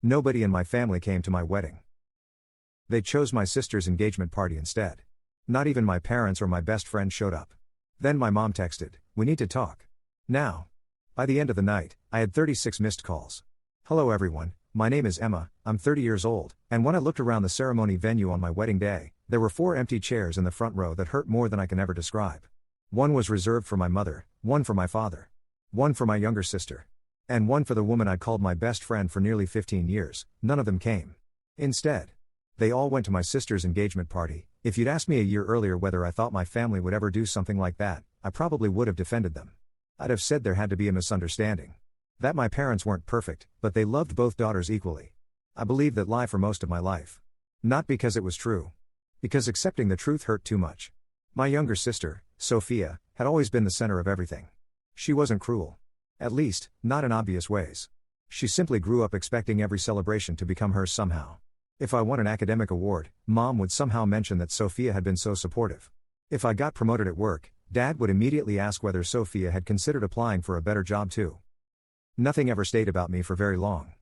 Nobody in my family came to my wedding. They chose my sister's engagement party instead. Not even my parents or my best friend showed up. Then my mom texted, "We need to talk now." By the end of the night, I had 36 missed calls. "Hello everyone, my name is Emma, I'm 30 years old, and when I looked around the ceremony venue on my wedding day, there were 4 empty chairs in the front row that hurt more than I can ever describe. One was reserved for my mother, one for my father, one for my younger sister, and one for the woman I'd called my best friend for nearly 15 years. None of them came. Instead, they all went to my sister's engagement party. If you'd asked me a year earlier whether I thought my family would ever do something like that, I probably would have defended them. I'd have said there had to be a misunderstanding. That my parents weren't perfect, but they loved both daughters equally. I believed that lie for most of my life. Not because it was true. Because accepting the truth hurt too much. My younger sister, Sophia, had always been the center of everything. She wasn't cruel. At least, not in obvious ways. She simply grew up expecting every celebration to become hers somehow. If I won an academic award, Mom would somehow mention that Sophia had been so supportive. If I got promoted at work, Dad would immediately ask whether Sophia had considered applying for a better job too. Nothing ever stayed about me for very long.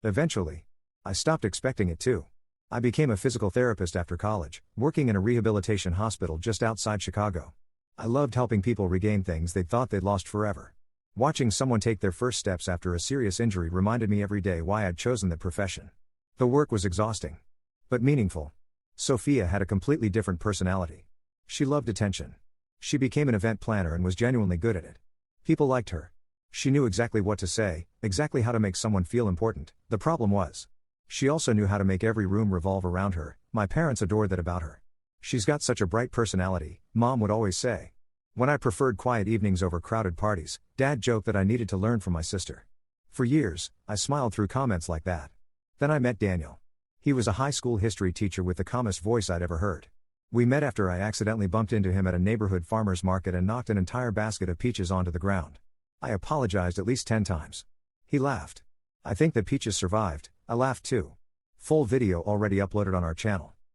Eventually, I stopped expecting it too. I became a physical therapist after college, working in a rehabilitation hospital just outside Chicago. I loved helping people regain things they thought they'd lost forever. Watching someone take their first steps after a serious injury reminded me every day why I'd chosen that profession. The work was exhausting, but meaningful. Sophia had a completely different personality. She loved attention. She became an event planner and was genuinely good at it. People liked her. She knew exactly what to say, exactly how to make someone feel important. The problem was, she also knew how to make every room revolve around her. My parents adored that about her. "She's got such a bright personality," Mom would always say. When I preferred quiet evenings over crowded parties, Dad joked that I needed to learn from my sister. For years, I smiled through comments like that. Then I met Daniel. He was a high school history teacher with the calmest voice I'd ever heard. We met after I accidentally bumped into him at a neighborhood farmer's market and knocked an entire basket of peaches onto the ground. I apologized at least 10 times. He laughed. "I think the peaches survived." I laughed too. Full video already uploaded on our channel.